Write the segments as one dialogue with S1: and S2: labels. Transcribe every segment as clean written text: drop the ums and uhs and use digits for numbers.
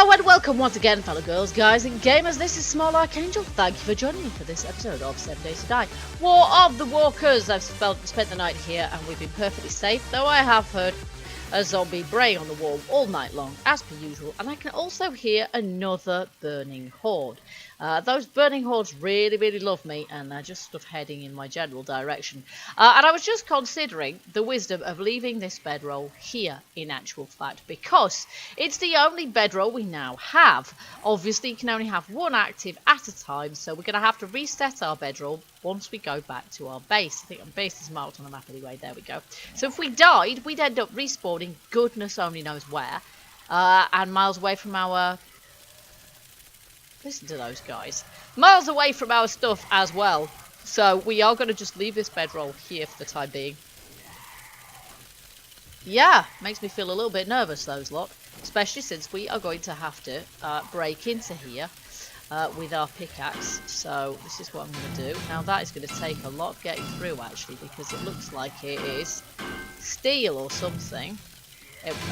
S1: Hello and welcome once again, fellow girls, guys, and gamers. This is Small Archangel. Thank you for joining me for this episode of 7 Days to Die. War of the Walkers. I've spent the night here and we've been perfectly safe, though I have heard a zombie braying on the wall all night long, as per usual, and I can also hear another burning horde. Those burning hordes really love me, and they're just sort of heading in my general direction. And I was just considering the wisdom of leaving this bedroll here, in actual fact, because it's the only bedroll we now have. Obviously, you can only have one active at a time, so we're going to have to reset our bedroll once we go back to our base. I think our base is marked on the map anyway. There we go. So if we died, we'd end up respawning goodness only knows where, and miles away from our... Listen to those guys. Miles away from our stuff as well. So we are going to just leave this bedroll here for the time being. Yeah, makes me feel a little bit nervous, those lot. Especially since we are going to have to break into here with our pickaxe. So this is what I'm going to do. Now that is going to take a lot getting through, actually, because it looks like it is steel or something.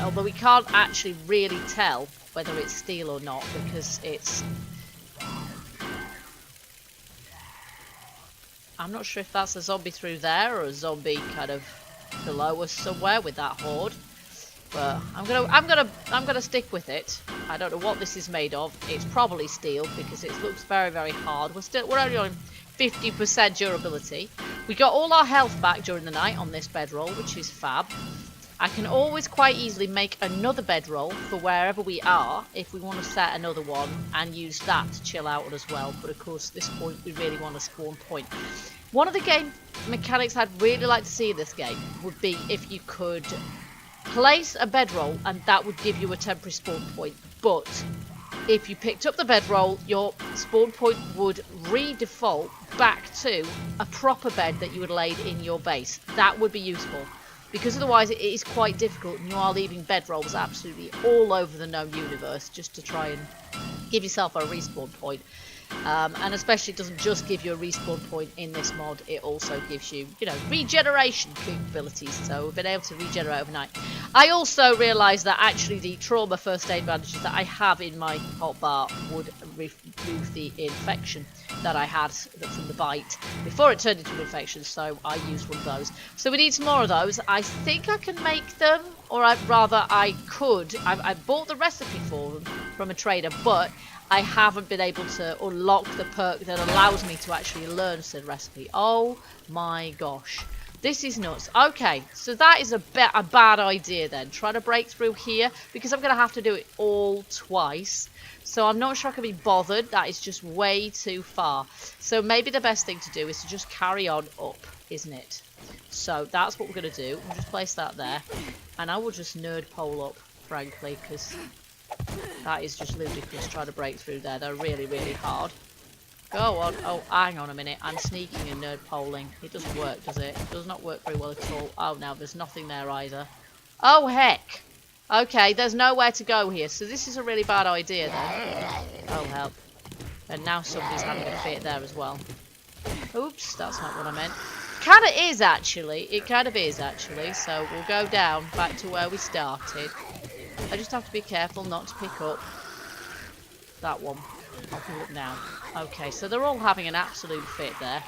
S1: Although we can't actually really tell whether it's steel or not, because it's... I'm not sure if that's a zombie through there or a zombie kind of below us somewhere with that horde. But I'm gonna stick with it. I don't know what this is made of. It's probably steel because it looks very hard. We're only on 50% durability. We got all our health back during the night on this bedroll, which is fab. I can always quite easily make another bedroll for wherever we are if we want to set another one and use that to chill out as well. But of course at this point we really want a spawn point. One of the game mechanics I'd really like to see in this game would be if you could place a bedroll and that would give you a temporary spawn point. But if you picked up the bedroll, your spawn point would re-default back to a proper bed that you had laid in your base. That would be useful. Because otherwise it is quite difficult and you are leaving bedrolls absolutely all over the known universe just to try and give yourself a respawn point. And especially it doesn't just give you a respawn point in this mod, it also gives you, you know, regeneration capabilities. So we've been able to regenerate overnight. I also realised that actually the trauma first aid bandages that I have in my hotbar would remove the infection that I had from the bite before it turned into an infection, so I used one of those. So we need some more of those. I think I can make them, or rather I could. I bought the recipe for them from a trader, but I haven't been able to unlock the perk that allows me to actually learn said recipe. Oh my gosh. This is nuts. Okay, so that is a bad idea then. Trying to break through here, because I'm going to have to do it all twice. So I'm not sure I can be bothered. That is just way too far. So maybe the best thing to do is to just carry on up, isn't it? So that's what we're going to do. We'll just place that there. And I will just nerd pole up, frankly, because that is just ludicrous trying to break through there. They're really hard. Go on. Oh, hang on a minute. I'm sneaking and nerd poling. It doesn't work, does it? It does not work very well at all. Oh, no, there's nothing there either. Oh, heck. Okay, there's nowhere to go here. So this is a really bad idea then. Oh, help. And now somebody's having a fit there as well. Oops, that's not what I meant. Kind of is, actually. It kind of is, actually. So we'll go down back to where we started. I just have to be careful not to pick up that one. I'll pick it up now. Okay, so they're all having an absolute fit there.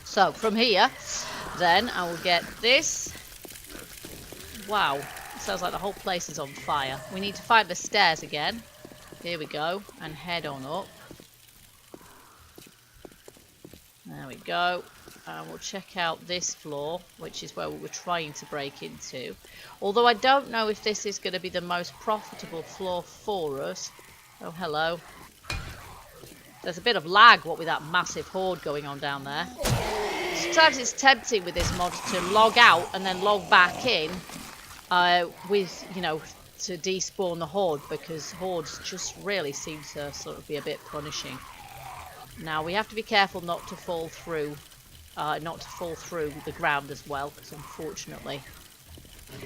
S1: So from here, then I will get this. Wow, it sounds like the whole place is on fire. We need to find the stairs again. Here we go, and head on up. There we go. And we'll check out this floor, which is where we were trying to break into. Although I don't know if this is going to be the most profitable floor for us. Oh, hello. There's a bit of lag, what with that massive horde going on down there. Sometimes it's tempting with this mod to log out and then log back in with, you know, to despawn the horde, because hordes just really seem to sort of be a bit punishing. Now we have to be careful not to fall through the ground as well, because unfortunately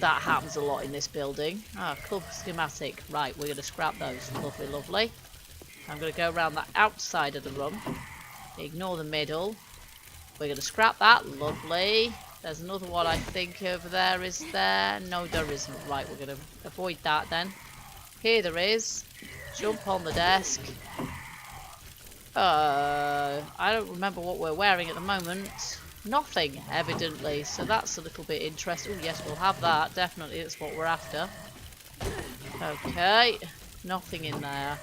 S1: that happens a lot in this building. Ah, club schematic. Right, we're going to scrap those. Lovely. I'm going to go around the outside of the room. Ignore the middle. We're going to scrap that. Lovely. There's another one, I think, over there. Is there? No, there isn't. Right, we're going to avoid that then. Here there is. Jump on the desk. I don't remember what we're wearing at the moment. Nothing, evidently. So that's a little bit interesting. Oh, yes, we'll have that. Definitely, that's what we're after. Okay. Nothing in there.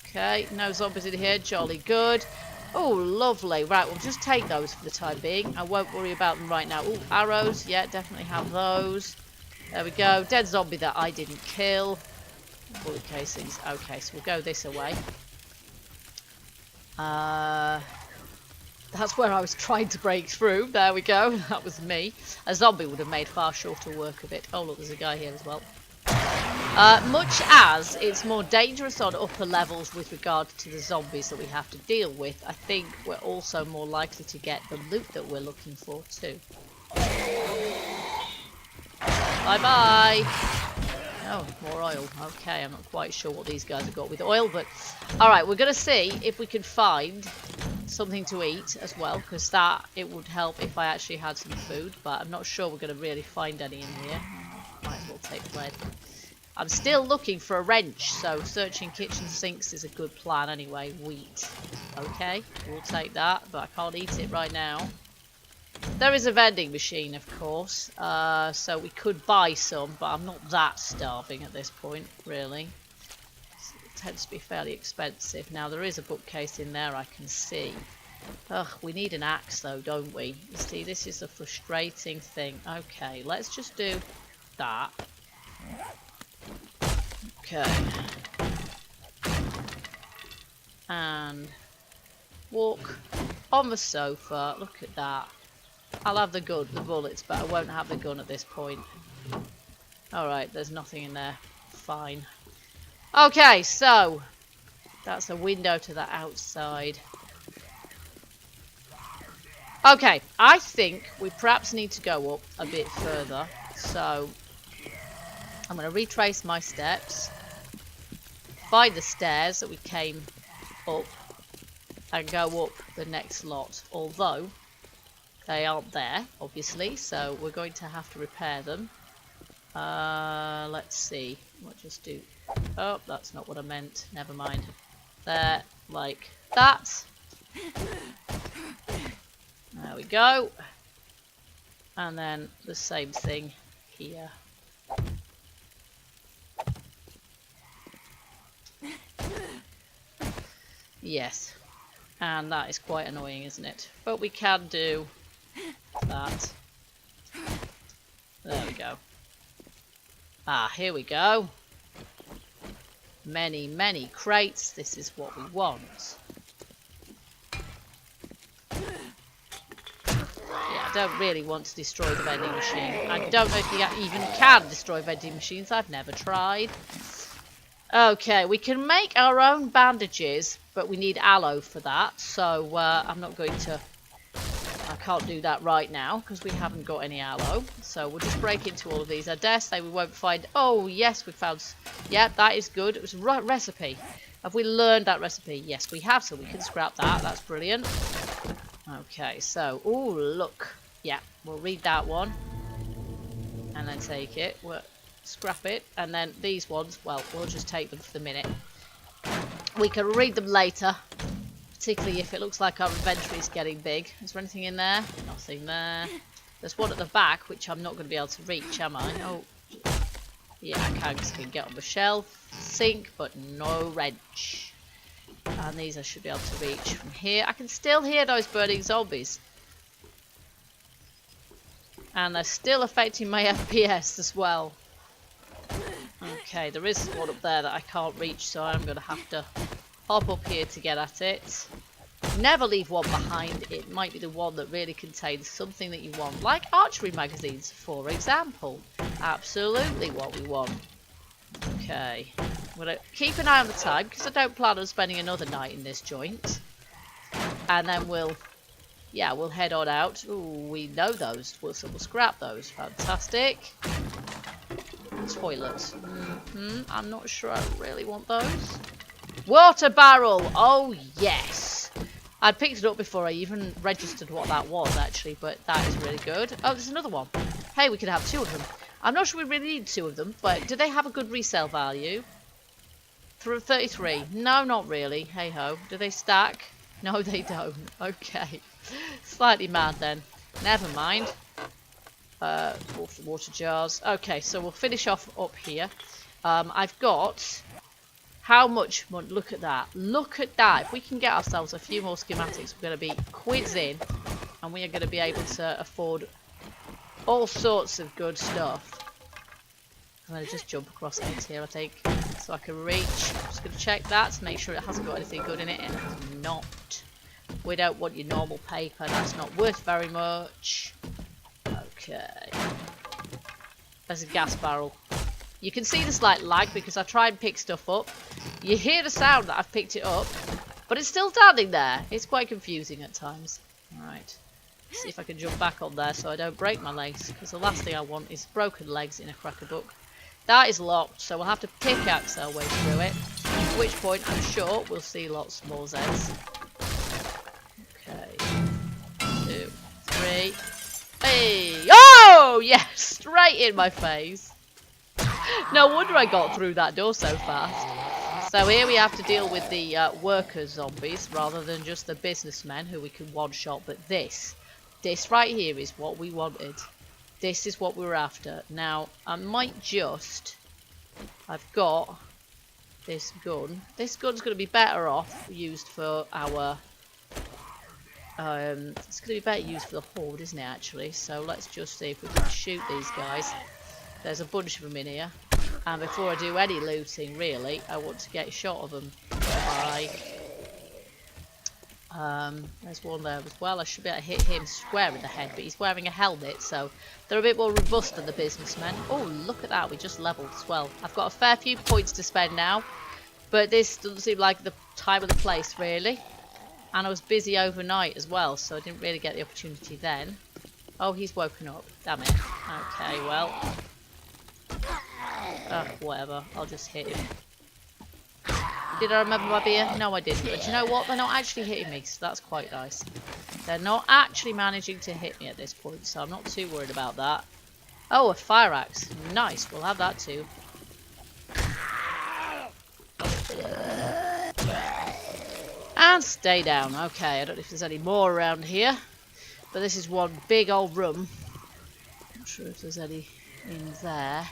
S1: Okay, no zombies in here. Jolly good. Oh, lovely. Right, we'll just take those for the time being. I won't worry about them right now. Oh, arrows. Yeah, definitely have those. There we go. Dead zombie that I didn't kill. Bullet casings. Okay, so we'll go this away. That's where I was trying to break through. There we go. That was me. A zombie would have made far shorter work of it. Oh, look, there's a guy here as well. Much as it's more dangerous on upper levels with regard to the zombies that we have to deal with, I think we're also more likely to get the loot that we're looking for too. Bye-bye! Oh, more oil. Okay, I'm not quite sure what these guys have got with oil, but... Alright, we're going to see if we can find something to eat as well, because it would help if I actually had some food, but I'm not sure we're going to really find any in here. Might as well take lead. I'm still looking for a wrench, so searching kitchen sinks is a good plan anyway. Wheat. Okay, we'll take that, but I can't eat it right now. There is a vending machine, of course, so we could buy some, but I'm not that starving at this point, really. It tends to be fairly expensive. Now, there is a bookcase in there I can see. Ugh, we need an axe, though, don't we? You see, this is the frustrating thing. Okay, let's just do that. Okay. And walk on the sofa. Look at that. I'll have the bullets, but I won't have the gun at this point. Alright, there's nothing in there. Fine. Okay, so that's a window to the outside. Okay, I think we perhaps need to go up a bit further. So I'm going to retrace my steps, find the stairs that we came up, and go up the next lot. Although they aren't there, obviously, so we're going to have to repair them. Let's see. We'll just do... Oh, that's not what I meant. Never mind. There, like that. There we go. And then the same thing here. Yes. And that is quite annoying, isn't it? But we can do that. There we go. Ah, here we go. Many, many crates. This is what we want. Yeah, I don't really want to destroy the vending machine. I don't know if you even can destroy vending machines. I've never tried. Okay, we can make our own bandages, but we need aloe for that. So I'm not going to... I can't do that right now because we haven't got any aloe. So we'll just break into all of these. I dare say we won't find... Oh, yes, we found... Yeah, that is good. It was a recipe. Have we learned that recipe? Yes, we have, so we can scrap that. That's brilliant. Okay, so... Oh, look. Yeah, we'll read that one. And then take it. We'll scrap it. And then these ones, well, we'll just take them for the minute. We can read them later. Particularly if it looks like our inventory is getting big. Is there anything in there? Nothing there. There's one at the back, which I'm not going to be able to reach, am I? Oh, yeah, I can, because I can get on the shelf. Sink, but no wrench. And these I should be able to reach from here. I can still hear those burning zombies. And they're still affecting my FPS as well. Okay, there is one up there that I can't reach, so I'm going to have to hop up here to get at it. Never leave one behind. It might be the one that really contains something that you want, like archery magazines, for example. Absolutely what we want. Okay, I'm going to keep an eye on the time because I don't plan on spending another night in this joint. And then we'll head on out. Ooh, we know those, so we'll scrap those. Fantastic. Toilets. I'm not sure I really want those. Water barrel! Oh, yes! I'd picked it up before I even registered what that was, actually, but that is really good. Oh, there's another one. Hey, we could have two of them. I'm not sure we really need 2 of them, but do they have a good resale value? 33. No, not really. Hey ho. Do they stack? No, they don't. Okay. Slightly mad then. Never mind. Water jars. Okay, so we'll finish off up here. I've got... How much money? Look at that. Look at that. If we can get ourselves a few more schematics, we're going to be quids in. And we are going to be able to afford all sorts of good stuff. I'm going to just jump across it here, I think. So I can reach. I'm just going to check that to make sure it hasn't got anything good in it. And it has not. We don't want your normal paper. That's not worth very much. Okay. There's a gas barrel. You can see the slight lag because I try and pick stuff up. You hear the sound that I've picked it up, but it's still standing there. It's quite confusing at times. Alright. See if I can jump back on there so I don't break my legs, because the last thing I want is broken legs in a cracker book. That is locked, so we'll have to pickaxe our way through it. At which point I'm sure we'll see lots more Zeds. Okay. 2, 3. Hey! Oh! Yes! Straight in my face. No wonder I got through that door so fast. So here we have to deal with the worker zombies rather than just the businessmen who we can one-shot. But this right here is what we wanted. This is what we were after. Now, I might just... I've got this gun. This gun's going to be better off used for our... it's going to be better used for the horde, isn't it, actually? So let's just see if we can shoot these guys. There's a bunch of them in here. And before I do any looting, really, I want to get a shot of them. There's one there as well. I should be able to hit him square in the head, but he's wearing a helmet, so they're a bit more robust than the businessmen. Oh, look at that. We just leveled as well. I've got a fair few points to spend now, but this doesn't seem like the time or the place, really. And I was busy overnight as well, so I didn't really get the opportunity then. Oh, he's woken up. Damn it. Okay, well... whatever. I'll just hit him. Did I remember my beer? No, I didn't. But you know what? They're not actually hitting me, so that's quite nice. They're not actually managing to hit me at this point, so I'm not too worried about that. Oh, a fire axe. Nice. We'll have that too. And stay down. Okay, I don't know if there's any more around here. But this is one big old room. Not sure if there's any in there.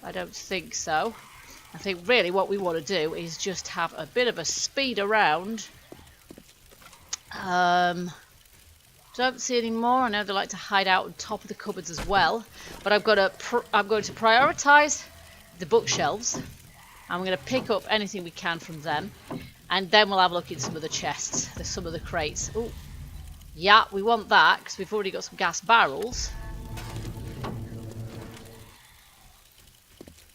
S1: I don't think so. I think really what we want to do is just have a bit of a speed around. Don't see any more. I know they like to hide out on top of the cupboards as well. But I'm going to prioritise the bookshelves. I'm going to pick up anything we can from them. And then we'll have a look in some of the chests. There's some of the crates. Oh, yeah, we want that because we've already got some gas barrels.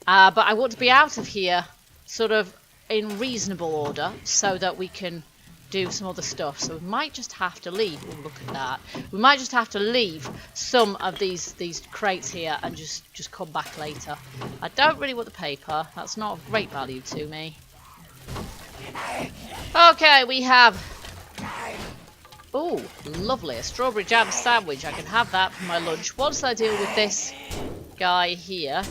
S1: But I want to be out of here sort of in reasonable order so that we can do some other stuff. So we might just have to leave. Oh, look at that. We might just have to leave some of these crates here and just come back later. I don't really want the paper. That's not of great value to me. Okay, we have... Oh, lovely. A strawberry jam sandwich. I can have that for my lunch once I deal with this guy here.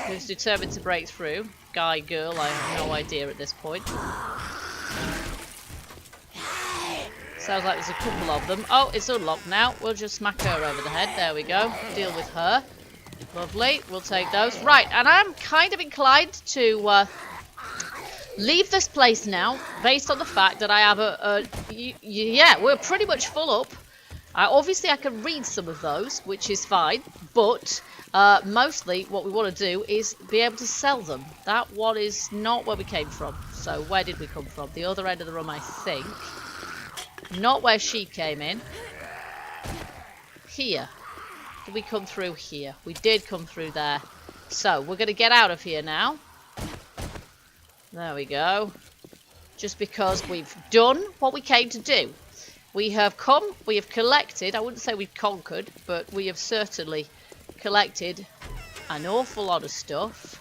S1: Who's determined to break through. Guy, girl, I have no idea at this point. Sounds like there's a couple of them. Oh, it's unlocked now. We'll just smack her over the head. There we go. Deal with her. Lovely. We'll take those. Right, and I'm kind of inclined to leave this place now, based on the fact that I have yeah, we're pretty much full up. Obviously, I can read some of those, which is fine, but... mostly what we want to do is be able to sell them. That one is not where we came from. So where did we come from? The other end of the room, I think. Not where she came in. Here. Did we come through here? We did come through there. So we're going to get out of here now. There we go. Just because we've done what we came to do. We have come, we have collected. I wouldn't say we've conquered, but we have certainly... collected an awful lot of stuff.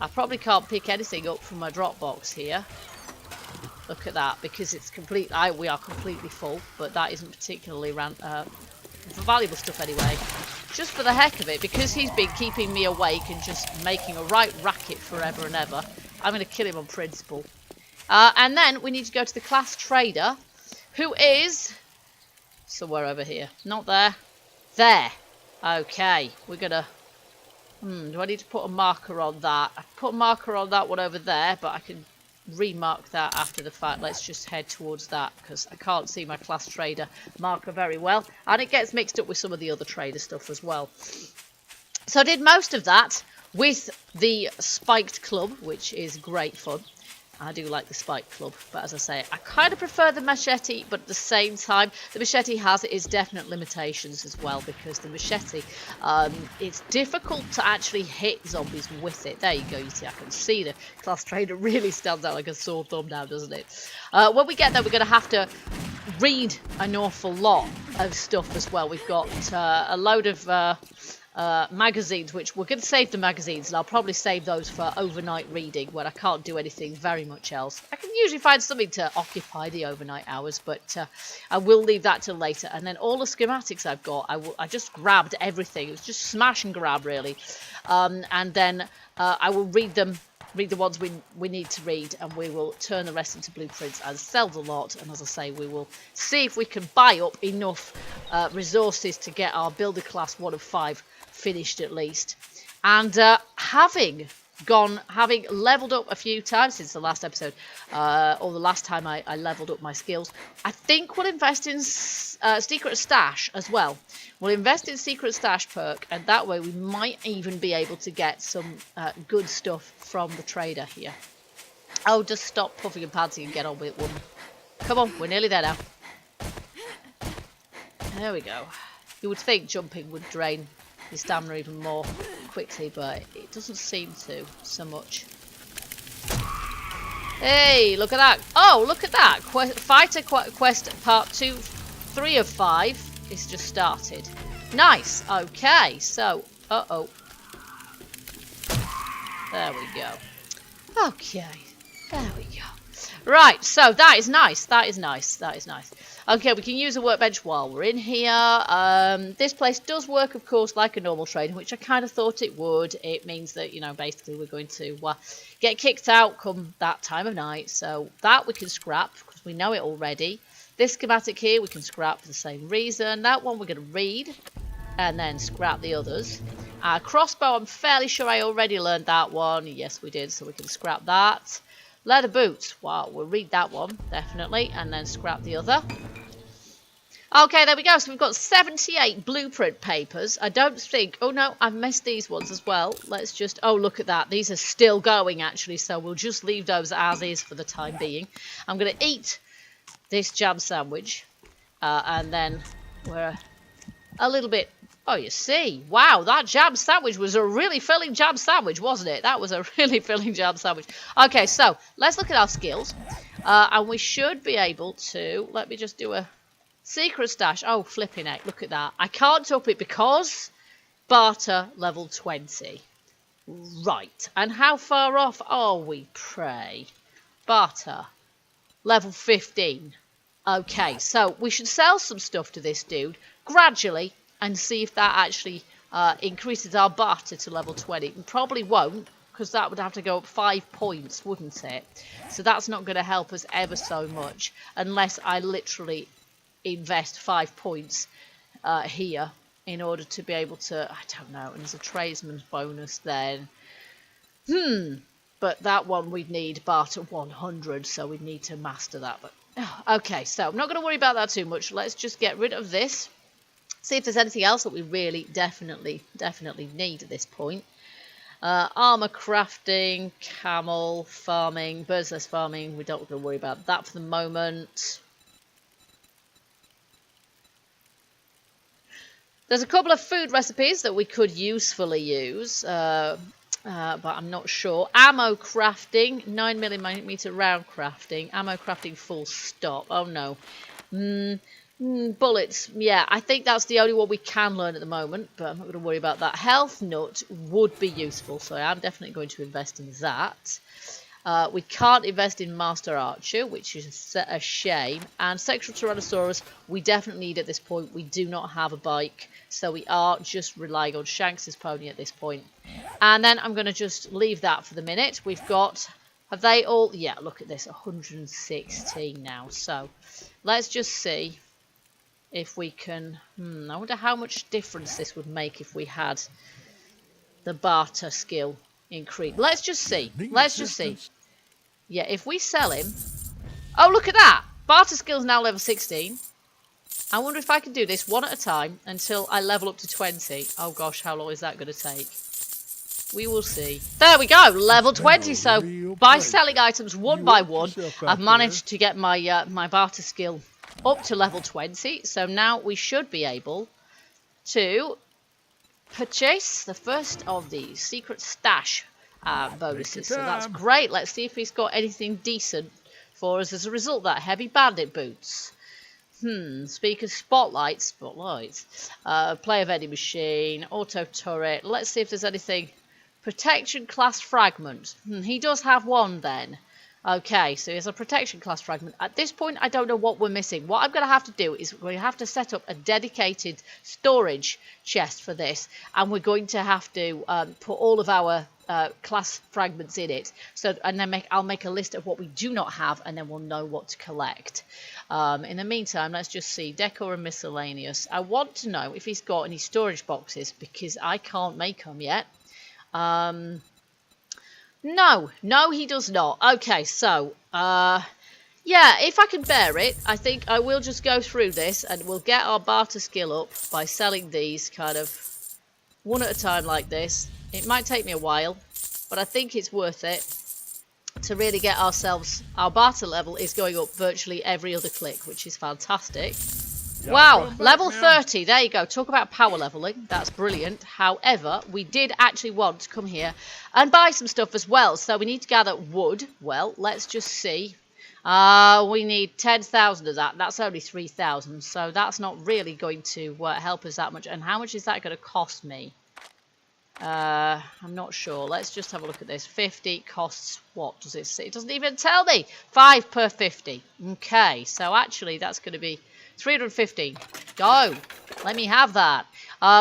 S1: I probably can't pick anything up from my drop box here. Look at that, because it's complete. We are completely full, but that isn't particularly valuable stuff anyway. just for the heck of it, because he's been keeping me awake and just making a right racket forever and ever. I'm going to kill him on principle. And then we need to go to the class trader, who is somewhere over here. Not there. There. Okay, we're going to... do I need to put a marker on that? I put a marker on that one over there, but I can remark that after the fact. Let's just head towards that, because I can't see my class trader marker very well, and it gets mixed up with some of the other trader stuff as well. So I did most of that with the spiked club, which is great fun. I do like the spiked club, but as I say, I kind of prefer the machete, but at the same time, the machete has its definite limitations as well, because the machete, it's difficult to actually hit zombies with it. There you go, you see, I can see the class trader really stands out like a sore thumb now, doesn't it? When we get there, we're going to have to read an awful lot of stuff as well. We've got a load of... magazines, which we're going to save the magazines, and I'll probably save those for overnight reading when I can't do anything very much else. I can usually find something to occupy the overnight hours, but I will leave that till later. And then all the schematics I've got, I just grabbed everything. It was just smash and grab, really. And then I will read the ones we need to read, and we will turn the rest into blueprints and sell the lot. And as I say, we will see if we can buy up enough resources to get our builder class 1 of 5 finished at least. And having leveled up a few times since the last episode, or the last time I leveled up my skills, I think we'll invest in secret stash as well. We'll invest in secret stash perk, and that way we might even be able to get some good stuff from the trader here. Oh, just stop puffing and panting and get on with it, woman. Come on, we're nearly there now. There we go. You would think jumping would drain your stamina even more quickly, but it doesn't seem to so much. Hey, look at that. Oh, look at that. Fighter Quest Part 3 of 5 is just started. Nice. Okay, so, there we go. Okay, there we go. Right, so that is nice. That is nice. That is nice. Okay, we can use a workbench while we're in here. This place does work, of course, like a normal trader, which I kind of thought it would. It means that, you know, basically we're going to get kicked out come that time of night. So that we can scrap, because we know it already. This schematic here we can scrap for the same reason. That one we're going to read, and then scrap the others. Crossbow, I'm fairly sure I already learned that one. Yes, we did, so we can scrap that. Leather boots, wow, we'll read that one, definitely, and then scrap the other. Okay, there we go. So we've got 78 blueprint papers. I don't think... Oh, no, I've missed these ones as well. Let's just... Oh, look at that. These are still going, actually, so we'll just leave those as is for the time being. I'm going to eat this jam sandwich, and then we're a little bit... Oh, you see. Wow, that jam sandwich was a really filling jam sandwich, wasn't it? That was a really filling jam sandwich. Okay, so let's look at our skills. And we should be able to... Let me just do a secret stash. Oh, flipping heck, look at that. I can't up it because barter level 20. Right, and how far off are we, pray? Barter level 15. Okay, so we should sell some stuff to this dude gradually, and see if that actually increases our barter to level 20. It probably won't, because that would have to go up 5 points, wouldn't it? So that's not going to help us ever so much, unless I literally invest 5 points here in order to be able to... I don't know, and there's a tradesman's bonus then. But that one we'd need barter 100, so we'd need to master that. But okay, so I'm not going to worry about that too much. Let's just get rid of this. See if there's anything else that we really definitely need at this point. Armor crafting, camel farming, birds nest farming. We don't have to worry about that for the moment. There's a couple of food recipes that we could usefully use, but I'm not sure. Ammo crafting, 9mm round crafting, ammo crafting full stop. Oh no. Bullets, yeah, I think that's the only one we can learn at the moment, but I'm not going to worry about that. Health nut would be useful, so I'm definitely going to invest in that. We can't invest in Master Archer, which is a shame. And Sexual Tyrannosaurus, we definitely need at this point. We do not have a bike, so we are just relying on Shanks's pony at this point. And then I'm going to just leave that for the minute. We've got, have they all, yeah, look at this, 116 now. So let's just see if we can, I wonder how much difference this would make if we had the barter skill increased. Let's just see. Let's just see. Yeah, if we sell him... Oh, look at that! Barter skill's now level 16. I wonder if I can do this one at a time until I level up to 20. Oh gosh, how long is that going to take? We will see. There we go, level 20. So by selling items one by one, I've managed to get my my barter skill up to level 20. So now we should be able to purchase the first of the secret stash bonuses. So that's great. Let's see if he's got anything decent for us as a result of that. Heavy bandit boots. Speakers, spotlights. Play of any machine. Auto turret. Let's see if there's anything. Protection class fragment. He does have one then. Okay, so he has a protection class fragment. At this point, I don't know what we're missing. What I'm going to have to do is we're going to have to set up a dedicated storage chest for this. And we're going to have to put all of our class fragments in it. So, and then I'll make a list of what we do not have, and then we'll know what to collect. In the meantime, let's just see. Decor and miscellaneous. I want to know if he's got any storage boxes, because I can't make them yet. No, he does not. Okay, so, yeah, if I can bear it, I think I will just go through this and we'll get our barter skill up by selling these kind of one at a time like this. It might take me a while, but I think it's worth it to really get ourselves, our barter level is going up virtually every other click, which is fantastic. Wow, level 30, there you go. Talk about power leveling, that's brilliant. However, we did actually want to come here and buy some stuff as well. So we need to gather wood. Well, let's just see. We need 10,000 of that. That's only 3,000, so that's not really going to help us that much. And how much is that going to cost me? I'm not sure. Let's just have a look at this. 50 costs, what does it say? It doesn't even tell me. 5 per 50. Okay, so actually that's going to be 315. Go. Let me have that.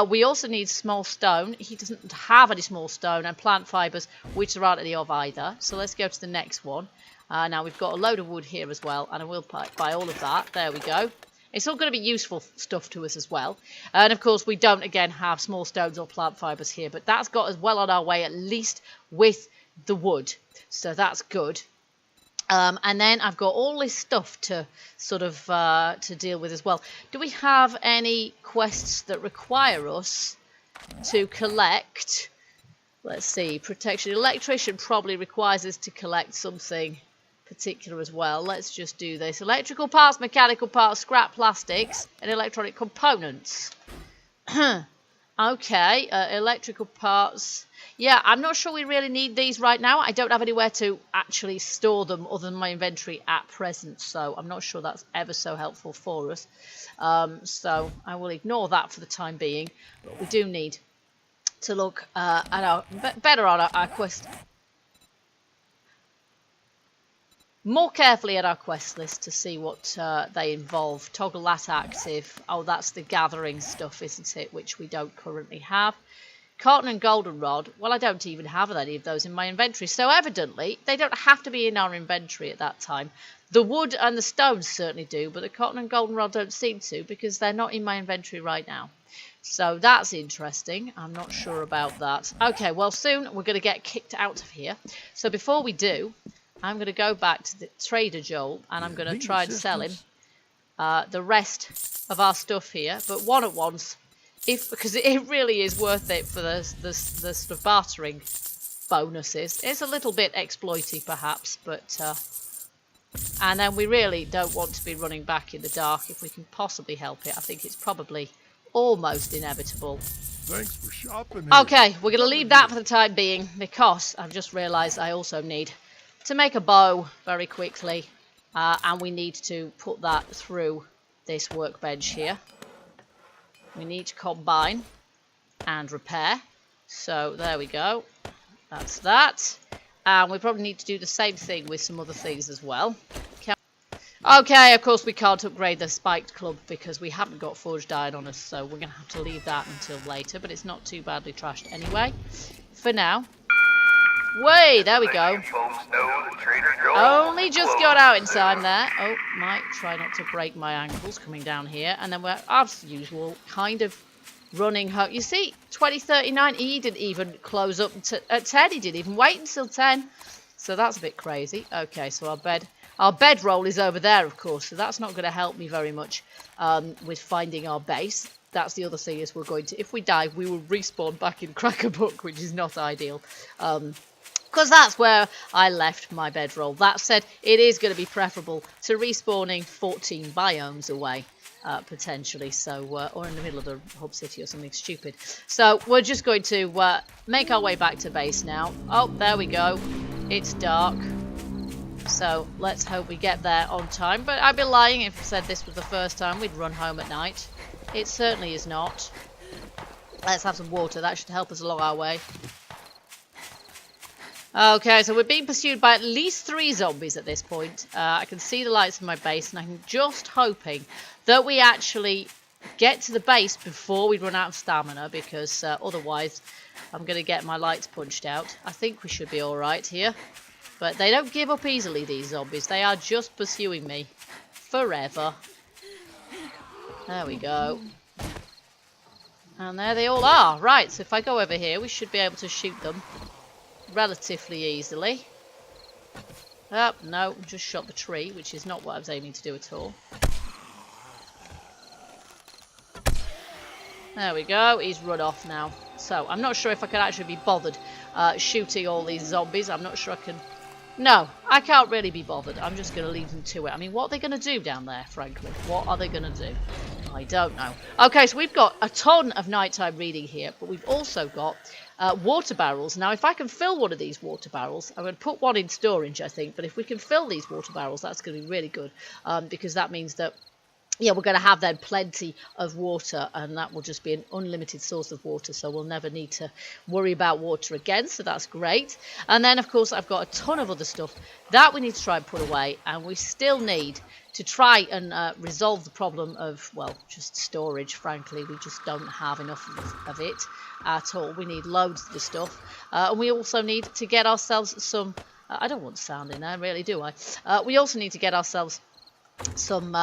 S1: We also need small stone. He doesn't have any small stone, and plant fibers, which there aren't any of either. So let's go to the next one. Now we've got a load of wood here as well, and I will buy all of that. There we go. It's all going to be useful stuff to us as well. And of course, we don't again have small stones or plant fibers here, but that's got us well on our way, at least with the wood. So that's good. And then I've got all this stuff to sort of to deal with as well. Do we have any quests that require us to collect? Let's see. Protection. Electrician probably requires us to collect something particular as well. Let's just do this. Electrical parts, mechanical parts, scrap plastics, and electronic components. Okay. Electrical parts. Yeah, I'm not sure we really need these right now. I don't have anywhere to actually store them other than my inventory at present, so I'm not sure that's ever so helpful for us. So I will ignore that for the time being. But we do need to look better on our quest. More carefully at our quest list to see what they involve. Toggle that active. Oh, that's the gathering stuff, isn't it? Which we don't currently have. Cotton and goldenrod. Well, I don't even have any of those in my inventory. So evidently, they don't have to be in our inventory at that time. The wood and the stones certainly do, but the cotton and goldenrod don't seem to, because they're not in my inventory right now. So that's interesting. I'm not sure about that. Okay, well, soon we're going to get kicked out of here. So before we do, I'm going to go back to the Trader Joel, and I'm going to try and sell him the rest of our stuff here, but one at once. Because it really is worth it for the sort of bartering bonuses. It's a little bit exploity perhaps, but and then we really don't want to be running back in the dark if we can possibly help it. I think it's probably almost inevitable.
S2: Thanks for shopping.
S1: Okay, we're going to leave that for the time being, because I've just realised I also need to make a bow very quickly, and we need to put that through this workbench here. We need to combine and repair. So there we go. That's that. And we probably need to do the same thing with some other things as well. Okay, of course we can't upgrade the spiked club because we haven't got forged iron on us, so we're going to have to leave that until later, but it's not too badly trashed anyway. For now. Way, there we go. Only just got out in time there. Oh, might try not to break my ankles coming down here. And then we're, as usual, kind of running home. You see, 2039, he didn't even close up at 10. He didn't even wait until 10. So that's a bit crazy. Okay, so our bedroll is over there, of course. So that's not going to help me very much with finding our base. That's the other thing is we're going to, if we die, we will respawn back in Crackerbuck, which is not ideal. Because that's where I left my bedroll. That said, it is going to be preferable to respawning 14 biomes away, potentially. So, or in the middle of the hub city or something stupid. So we're just going to make our way back to base now. Oh, there we go. It's dark. So let's hope we get there on time. But I'd be lying if I said this was the first time we'd run home at night. It certainly is not. Let's have some water. That should help us along our way. Okay, so we're being pursued by at least 3 zombies at this point. I can see the lights in my base, and I'm just hoping that we actually get to the base before we run out of stamina, because otherwise I'm going to get my lights punched out. I think we should be alright here. But they don't give up easily, these zombies. They are just pursuing me forever. There we go. And there they all are. Right, so if I go over here, we should be able to shoot them relatively easily. Oh, no, just shot the tree, which is not what I was aiming to do at all. There we go, he's run off now. So, I'm not sure if I can actually be bothered shooting all these zombies. I'm not sure I can... No, I can't really be bothered. I'm just going to leave them to it. I mean, what are they going to do down there, frankly? What are they going to do? I don't know. Okay, so we've got a ton of nighttime reading here, but we've also got water barrels. Now, if I can fill one of these water barrels, I'm going to put one in storage, I think. But if we can fill these water barrels, that's going to be really good, because that means that, yeah, we're going to have then plenty of water, and that will just be an unlimited source of water, so we'll never need to worry about water again, so that's great. And then, of course, I've got a ton of other stuff that we need to try and put away, and we still need to try and resolve the problem of, well, just storage, frankly. We just don't have enough of it at all. We need loads of the stuff, and we also need to get ourselves some... I don't want sound in there, really, do I? We also need to get ourselves some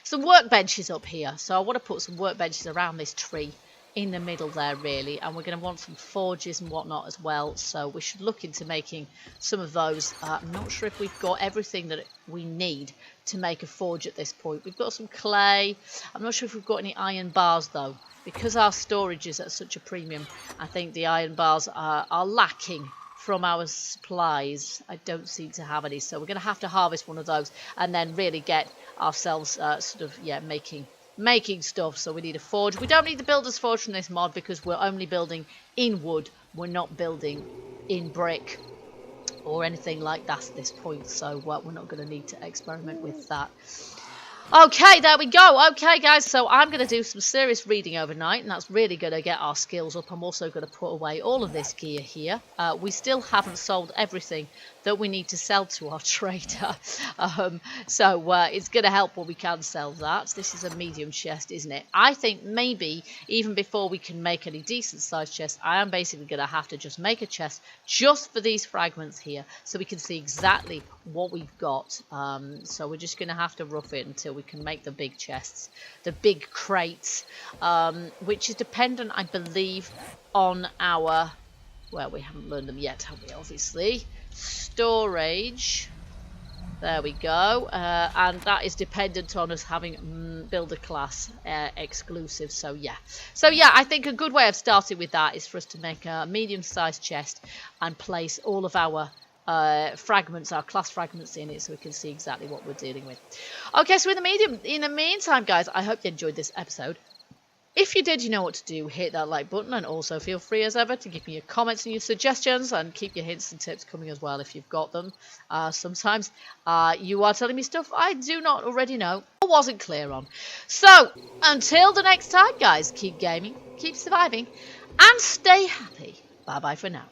S1: some workbenches up here. So I want to put some workbenches around this tree in the middle there, really, and we're going to want some forges and whatnot as well, so we should look into making some of those. I'm not sure if we've got everything that we need to make a forge at this point. We've got some clay. I'm not sure if we've got any iron bars though, because our storage is at such a premium. I think the iron bars are lacking from our supplies. I don't seem to have any, so we're going to have to harvest one of those and then really get ourselves sort of, yeah, making stuff. So we need a forge. We don't need the builder's forge from this mod because we're only building in wood. We're not building in brick or anything like that at this point, so we're not going to need to experiment with that. Okay, there we go. Okay, guys, so I'm going to do some serious reading overnight, and that's really going to get our skills up. I'm also going to put away all of this gear here. We still haven't sold everything that we need to sell to our trader. So it's going to help when we can sell that. This is a medium chest, isn't it? I think maybe even before we can make any decent sized chests, I am basically going to have to just make a chest just for these fragments here so we can see exactly what we've got. So we're just going to have to rough it until we can make the big chests, the big crates, which is dependent, I believe, on our... Well, we haven't learned them yet, have we, obviously? Storage. There we go. And that is dependent on us having builder class exclusive. So, yeah. So, yeah, I think a good way of starting with that is for us to make a medium-sized chest and place all of our fragments, our class fragments in it, so we can see exactly what we're dealing with. Okay, so in the meantime, guys, I hope you enjoyed this episode. If you did, you know what to do. Hit that like button, and also feel free as ever to give me your comments and your suggestions, and keep your hints and tips coming as well if you've got them. Sometimes you are telling me stuff I do not already know or wasn't clear on. So until the next time, guys, keep gaming, keep surviving, and stay happy. Bye bye for now.